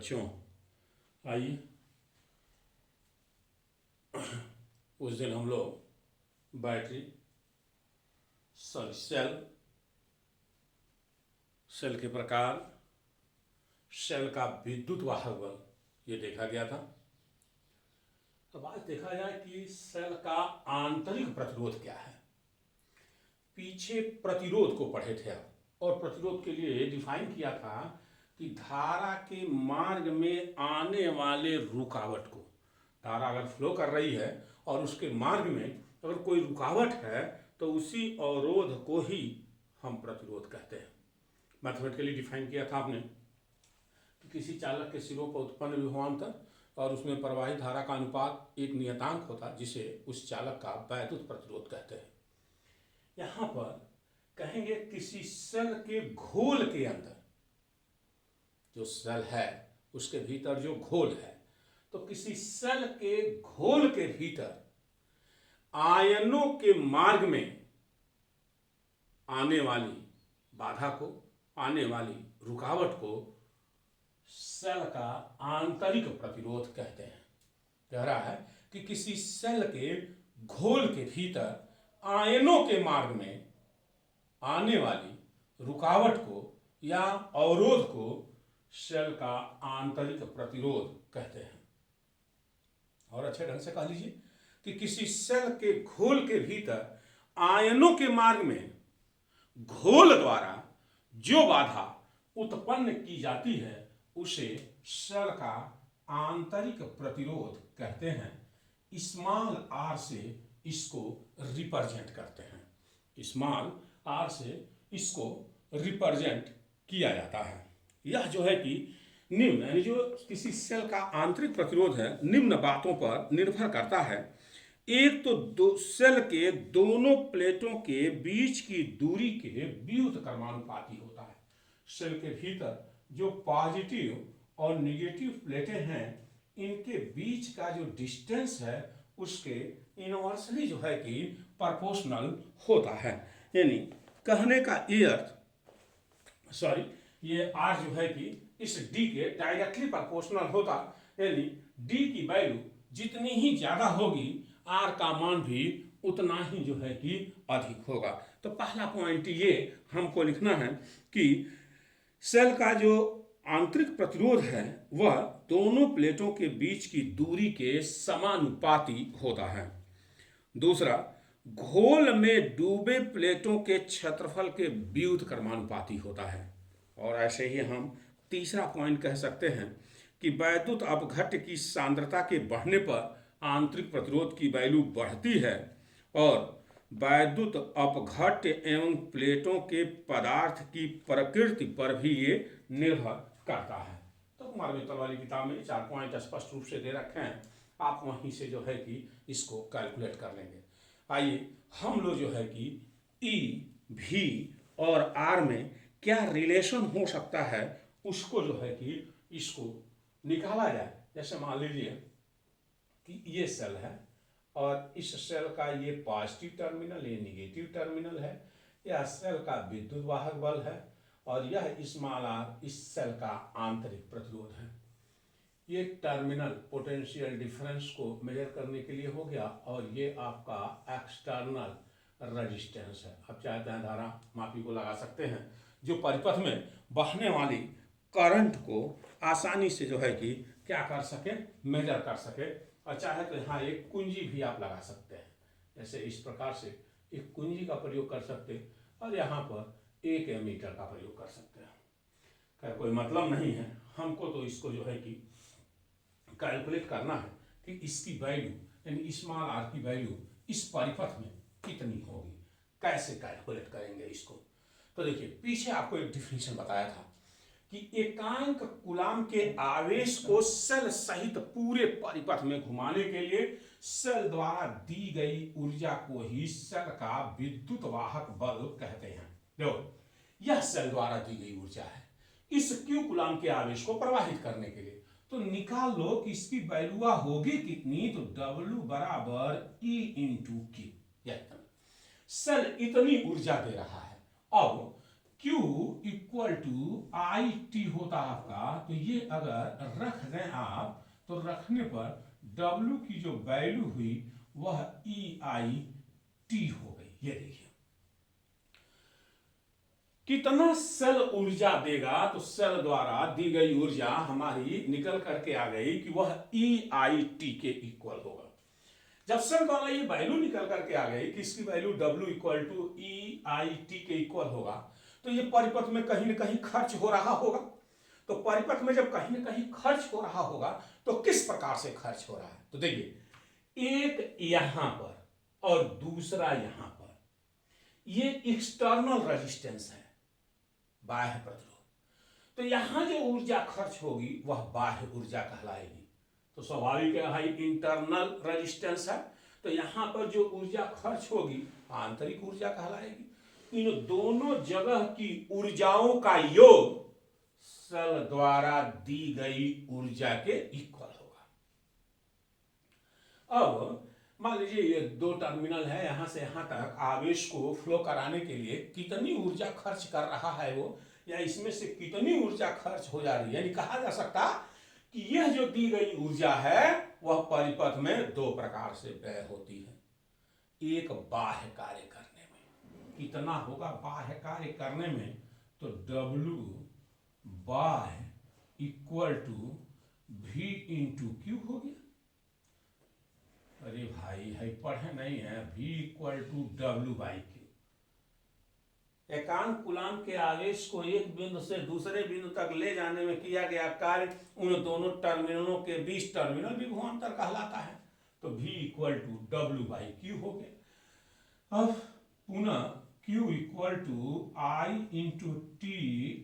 बच्चों, आइए उस दिन हम लोग बैटरी सेल के प्रकार, सेल का विद्युत वाहक बल ये देखा गया था। अब आज देखा जाए कि सेल का आंतरिक प्रतिरोध क्या है। पीछे प्रतिरोध को पढ़े थे आप, और प्रतिरोध के लिए डिफाइन किया था कि धारा के मार्ग में आने वाले रुकावट को, धारा अगर फ्लो कर रही है और उसके मार्ग में अगर कोई रुकावट है तो उसी अवरोध को ही हम प्रतिरोध कहते हैं। मैथमेटिकली डिफाइन किया था आपने कि किसी चालक के सिरों पर उत्पन्न विभवांतर और उसमें प्रवाहित धारा का अनुपात एक नियतांक होता जिसे उस चालक का वैद्युत प्रतिरोध कहते हैं। यहाँ पर कहेंगे किसी सेल के घोल के अंदर, जो सेल है उसके भीतर जो घोल है, तो किसी सेल के घोल के भीतर आयनों के मार्ग में आने वाली बाधा को, आने वाली रुकावट को सेल का आंतरिक प्रतिरोध कहते हैं। कह रहा है कि किसी सेल के घोल के भीतर आयनों के मार्ग में आने वाली रुकावट को या अवरोध को सेल का आंतरिक प्रतिरोध कहते हैं। और अच्छे ढंग से कह लीजिए कि किसी सेल के घोल के भीतर आयनों के मार्ग में घोल द्वारा जो बाधा उत्पन्न की जाती है उसे सेल का आंतरिक प्रतिरोध कहते हैं। स्मॉल आर से इसको रिप्रेजेंट करते हैं, स्मॉल आर से इसको रिप्रेजेंट किया जाता है। यह जो है कि निम्न, यानी जो किसी सेल का आंतरिक प्रतिरोध है, निम्न बातों पर निर्भर करता है। एक तो सेल के दोनों प्लेटों के बीच की दूरी के व्युत क्रमानुपाती होता है। सेल के भीतर जो पॉजिटिव और निगेटिव प्लेटें हैं, इनके बीच का जो डिस्टेंस है उसके इनवर्सली जो है कि प्रोपोर्शनल होता है। यानी कहने का ये अर्थ, ये आर जो है कि इस डी के डायरेक्टली प्रोपोर्शनल होता, यानी डी की वैल्यू जितनी ही ज्यादा होगी आर का मान भी उतना ही जो है कि अधिक होगा। तो पहला पॉइंट ये हमको लिखना है कि सेल का जो आंतरिक प्रतिरोध है वह दोनों प्लेटों के बीच की दूरी के समानुपाती होता है। दूसरा, घोल में डूबे प्लेटों के क्षेत्रफल के व्युत क्रमानुपाती होता है। और ऐसे ही हम तीसरा पॉइंट कह सकते हैं कि वैद्युत अपघट्य की सांद्रता के बढ़ने पर आंतरिक प्रतिरोध की वैल्यू बढ़ती है, और वैद्युत अपघट्य एवं प्लेटों के पदार्थ की प्रकृति पर भी ये निर्भर करता है। तो कुमार मित्तल वाली किताब में 4 पॉइंट स्पष्ट रूप से दे रखे हैं, आप वहीं से जो है कि इसको कैलकुलेट कर लेंगे। आइए हम लोग जो है कि ई, भी और आर में क्या रिलेशन हो सकता है उसको जो है कि इसको निकाला जाए। जैसे मान लीजिए कि ये सेल है और इस सेल का ये पॉजिटिव टर्मिनल, ये निगेटिव टर्मिनल है, यह सेल का विद्युत वाहक बल है और यह स्मॉल आर इस सेल का आंतरिक प्रतिरोध है। ये टर्मिनल पोटेंशियल डिफरेंस को मेजर करने के लिए हो गया, और ये आपका एक्सटर्नल रेजिस्टेंस है। आप चाहते हैं धारा मापी को लगा सकते हैं जो परिपथ में बहने वाली करंट को आसानी से जो है कि क्या कर सके, मेजर कर सके। और चाहे तो यहाँ एक कुंजी भी आप लगा सकते हैं, जैसे इस प्रकार से एक कुंजी का प्रयोग कर सकते हैं और यहाँ पर एक एमीटर का प्रयोग कर सकते हैं। खैर कोई मतलब नहीं है, हमको तो इसको जो है कि कैलकुलेट करना है कि इसकी वैल्यू यानी स्मॉल आर की वैल्यू इस परिपथ में कितनी होगी। कैसे कैलकुलेट करेंगे इसको, तो देखिए पीछे आपको एक डिफिनेशन बताया था कि एकांक कूलाम के आवेश को सेल सहित पूरे परिपथ में घुमाने के लिए सेल द्वारा दी गई ऊर्जा को ही सेल का विद्युत वाहक बल कहते हैं। देखो यह सेल द्वारा दी गई ऊर्जा है इस क्यू कूलाम के आवेश को प्रवाहित करने के लिए। तो निकाल लो कि इसकी वैल्यू होगी कितनी, तो W बराबर E इंटू क्यू। सेल इतनी ऊर्जा दे रहा है। अब Q equal to I T होता आपका, तो ये अगर रख दें आप तो रखने पर W की जो वैल्यू हुई वह ई आई टी हो गई। ये देखिए कितना सेल ऊर्जा देगा, तो सेल द्वारा दी गई ऊर्जा हमारी निकल करके आ गई कि वह ई आई टी के इक्वल होगा। जब सेल द्वारा ये वैल्यू निकल करके आ गई कि इसकी value W equal to E I T के इक्वल होगा, तो ये परिपथ में कहीं ना कहीं खर्च हो रहा होगा। तो परिपथ में जब कहीं ना कहीं खर्च हो रहा होगा तो किस प्रकार से खर्च हो रहा है, तो देखिए एक यहां पर और दूसरा यहां पर, ये एक्सटर्नल रेजिस्टेंस है, बाह्य प्रतिरोध। तो यहां जो ऊर्जा खर्च होगी वह बाह्य ऊर्जा कहलाएगी। तो स्वाभाविक है भाई इंटरनल रेजिस्टेंस है, तो यहां पर जो ऊर्जा खर्च होगी आंतरिक ऊर्जा कहलाएगी। इन दोनों जगह की ऊर्जाओं का योग सेल द्वारा दी गई ऊर्जा के इक्वल होगा। अब मान लीजिए ये दो टर्मिनल है, यहां से यहां तक आवेश को फ्लो कराने के लिए कितनी ऊर्जा खर्च कर रहा है वो, या इसमें से कितनी ऊर्जा खर्च हो जा रही है। यानी कहा जा सकता कि यह जो दी गई ऊर्जा है वह परिपथ में दो प्रकार से व्यय होती है। एक बाह्य कार्य करने में कितना होगा, बाह्य कार्य करने में तो W बाह्य equal to V into Q हो गया। अरे भाई है पढ़े नहीं है, V equal to W by Q. एकांक कूलाम के आवेश को एक बिंदु से दूसरे बिंदु तक ले जाने में किया गया कार्य उन दोनों टर्मिनलों के बीच टर्मिनल विभवांतर कहलाता है। तो V equal to W by Q हो गया। अब पुनः Q equal to I into T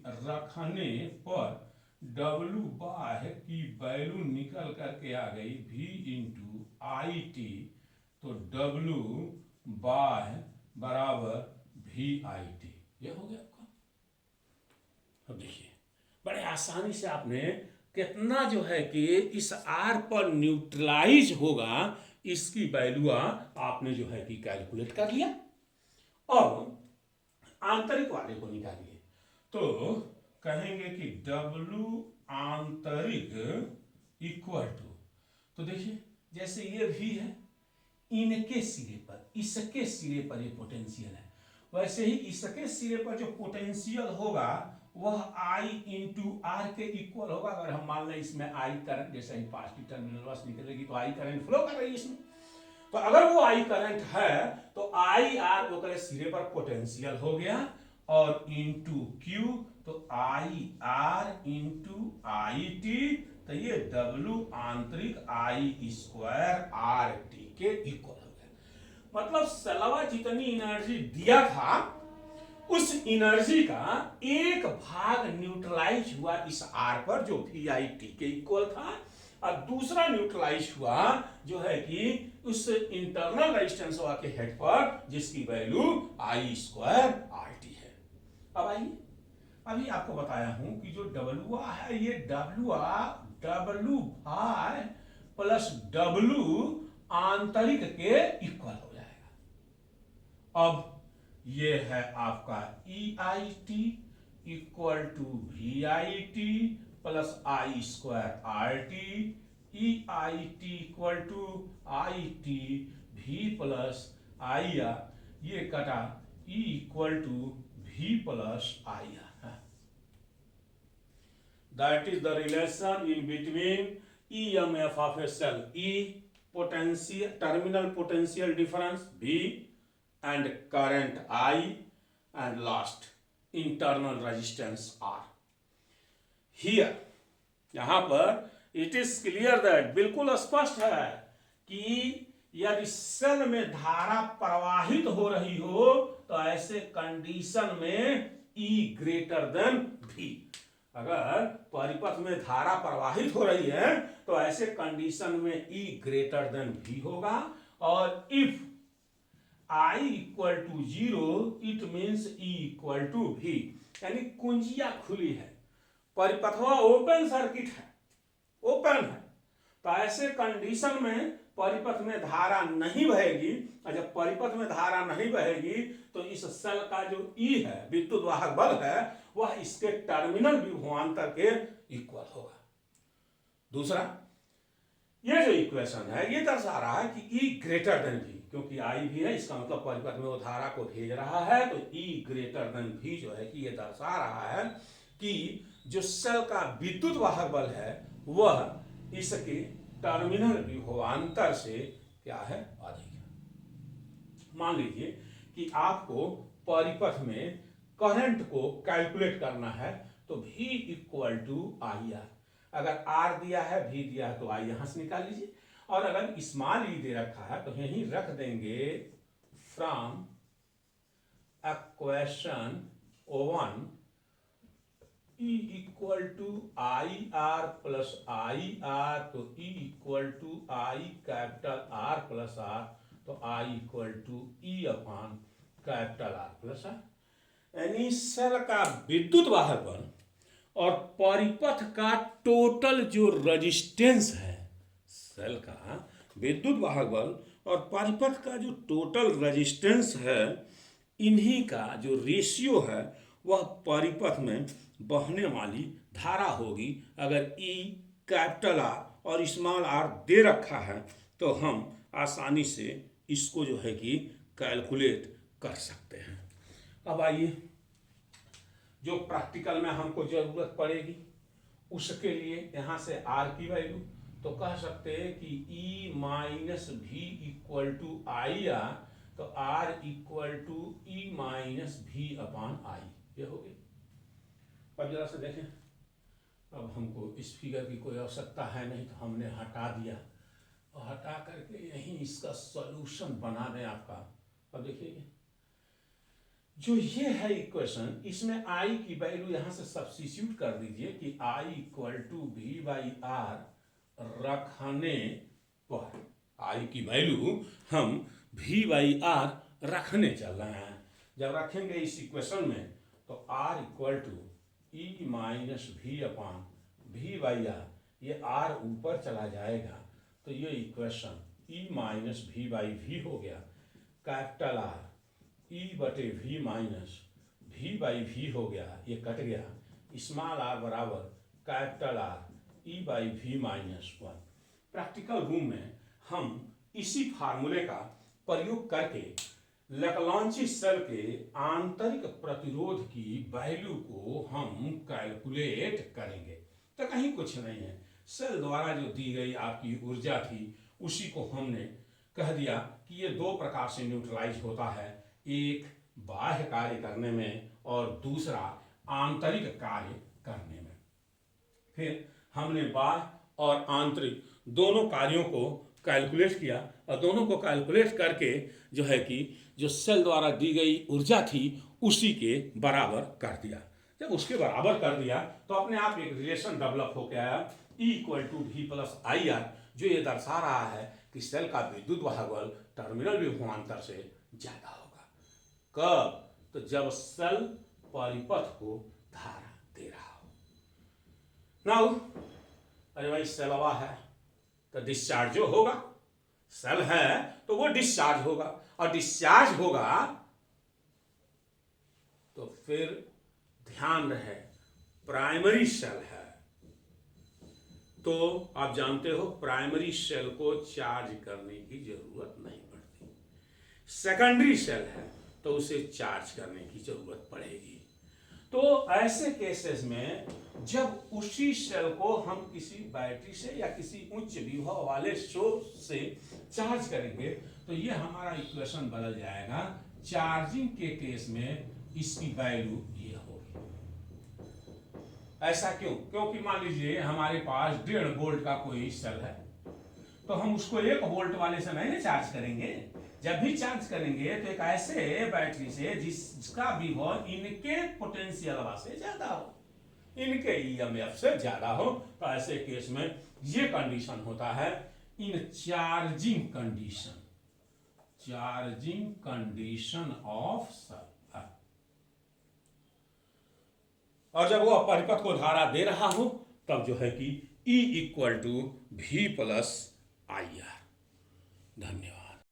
रखने पर W बाह्य की वैल्यू निकल करके आ गई V इंटू आई टी, तो W बाह्य बराबर V आई टी। ये हो गया आपका। अब देखिए बड़े आसानी से आपने कितना जो है कि इस R पर न्यूट्रलाइज होगा इसकी वैल्यू आपने जो है कि कैलकुलेट कर लिया। अब आंतरिक वाले को निकालिए, तो कहेंगे कि W आंतरिक इक्वल टू, तो देखिए जैसे ये V है, इनके सिरे पर इसके सिरे पर ये पोटेंशियल है, वैसे ही इसके सिरे पर जो पोटेंशियल होगा वह I इंटू आर के इक्वल होगा। अगर हम मान लें इसमें I करंट, जैसे ही पॉजिटिव टर्मिनल बस निकलेगी तो I करंट फ्लो कर रही है इसमें, तो अगर वो I करंट है तो I आर वो करे सिरे पर पोटेंशियल हो गया, और इंटू Q तो I R into I T, तो ये W आंतरिक I स्क्वायर आर टी के इक्वल हो गया। मतलब सेलवा जितनी एनर्जी दिया था उस एनर्जी का एक भाग न्यूट्रलाइज हुआ इस R पर जो VIT के इक्वल था, और दूसरा न्यूट्रलाइज हुआ जो है कि उस इंटरनल रेजिस्टेंस के हेड पर जिसकी वैल्यू I स्क्वायर RT है। अब आइए, अभी आपको बताया हूं कि जो W है ये W भाई प्लस W आंतरिक के इक्वल हो जाएगा। अब ये है आपका EIT equal to VIT plus I square RT, EIT equal to IT V plus I, ये कटा E equal to V plus I। That is the relation in between EMF of a cell, E potential terminal potential difference V and current I, and last internal resistance R. Here यहाँ पर it is clear that बिल्कुल स्पष्ट है कि यदि cell में धारा प्रवाहित हो रही हो तो ऐसे कंडीशन में E ग्रेटर देन V। अगर परिपथ में धारा प्रवाहित हो रही है तो ऐसे कंडीशन में E ग्रेटर देन V होगा, और if I equal to 0 it means E equal to V। यानी कुंजिया खुली है, परिपथवा ओपन सर्किट है, ओपन है, तो ऐसे कंडीशन में परिपथ में धारा नहीं बहेगी, और जब परिपथ में धारा नहीं बहेगी तो इस सेल का जो ई है, विद्युत वाहक बल है, वह इसके टर्मिनल विभवांतर के इक्वल होगा। दूसरा, ये जो इक्वेशन है ये दर्शा रहा है कि ई ग्रेटर देन भी, क्योंकि आई भी है, इसका मतलब परिपथ में वो धारा को भेज रहा है, तो ई ग्रेटर देन भी जो है कि ये दर्शा रहा है कि जो सेल का विद्युत वाहक बल है वह इसके टर्मिनल विभवांतर से क्या है, अधिक है। मान लीजिए कि आपको परिपथ में करंट को कैलकुलेट करना है, तो V equal to I R, अगर R दिया है, V दिया है, तो I यहां से निकाल लीजिए, और अगर स्मॉल ई दे रखा है तो यहीं रख देंगे from equation 1 E equal to I R plus I R, तो E equal to I capital R plus R, तो I equal to E upon capital R plus R. यानी सेल का विद्युत वाहक बल और परिपथ का टोटल जो रेजिस्टेंस है, सेल का विद्युत वाहक बल और परिपथ का जो टोटल रेजिस्टेंस है, इन्हीं का जो रेशियो है वह परिपथ में बहने वाली धारा होगी। अगर ई कैपिटल आर और स्मॉल आर दे रखा है तो हम आसानी से इसको जो है कि कैलकुलेट कर सकते हैं। अब आइए, जो प्रैक्टिकल में हमको जरूरत पड़ेगी उसके लिए यहाँ से आर की वैल्यू तो कह सकते हैं कि E minus V equal to I R, तो R equal to E minus V upon I, ये हो गया। अब जरा से देखें, अब हमको इस फिगर की कोई आवश्यकता है नहीं, तो हमने हटा दिया, और हटा करके यहीं इसका सॉल्यूशन बना दें आपका। अब देखिए, जो ये है इक्वेशन, इसमें आई की वैल्यू यहां से सब्स्टिट्यूट कर दीजिए कि आई इक्वल टू भी बाई आर रखने पर, आई की वैल्यू हम भी बाई आर रखने चल रहे हैं। जब रखेंगे इस इक्वेशन में तो R equal to E minus V upon V by R, ये आर ऊपर चला जाएगा, तो ये equation E minus V by V हो गया, कैपिटल आर ई बटे भी माइनस भी बाई भी हो गया, ये कट गया, स्मॉल आर बराबर कैपिटल आर ई बाई भी माइनस 1। प्रैक्टिकल रूम में हम इसी फार्मूले का प्रयोग करके लैग्रांजी सेल के आंतरिक प्रतिरोध की वैल्यू को हम कैलकुलेट करेंगे। तो कहीं कुछ नहीं है, सेल द्वारा जो दी गई आपकी ऊर्जा थी उसी को हमने कह दिया कि ये दो प्रकार से न्यूट्रलाइज होता है, एक बाह्य कार्य करने में और दूसरा आंतरिक कार्य करने में। फिर हमने बाह्य और आंतरिक दोनों कार्यों को कैलकुलेट किया, और दोनों को कैलकुलेट करके जो है कि जो सेल द्वारा दी गई ऊर्जा थी उसी के बराबर कर दिया। जब उसके बराबर कर दिया तो अपने आप एक रिलेशन डेवलप होकर आया, E इक्वल टू भी प्लस आई आर, जो ये दर्शा रहा है कि सेल का विद्युत वाहक बल टर्मिनल विभवांतर से ज्यादा होगा। कब? तो जब सेल परिपथ को धारा दे रहा हो। नाउ अरे भाई सेलवा है तो डिस्चार्ज जो होगा, सेल है तो वो डिस्चार्ज होगा, और डिस्चार्ज होगा तो फिर ध्यान रहे प्राइमरी सेल है तो आप जानते हो प्राइमरी सेल को चार्ज करने की जरूरत नहीं पड़ती, सेकेंडरी सेल है तो उसे चार्ज करने की जरूरत पड़ेगी। तो ऐसे केसेस में जब उसी सेल को हम किसी बैटरी से या किसी उच्च विभव वाले सोर्स से चार्ज करेंगे तो ये हमारा इक्वेशन बदल जाएगा। चार्जिंग के केस में इसकी वैल्यू ये होगी। ऐसा क्यों? क्योंकि मान लीजिए हमारे पास 1.5 वोल्ट का कोई सेल है, तो हम उसको 1 वोल्ट वाले से नहीं चार्ज करेंगे। जब भी चार्ज करेंगे तो एक ऐसे बैटरी से जिसका विभव इनके पोटेंशियल से ज्यादा हो, इनके ईएमएफ से ज्यादा हो, तो ऐसे केस में ये कंडीशन होता है in charging condition, charging condition of cell. और जब वो परिपथ को धारा दे रहा हो तब जो है कि E इक्वल टू भी प्लस आई आर। धन्यवाद।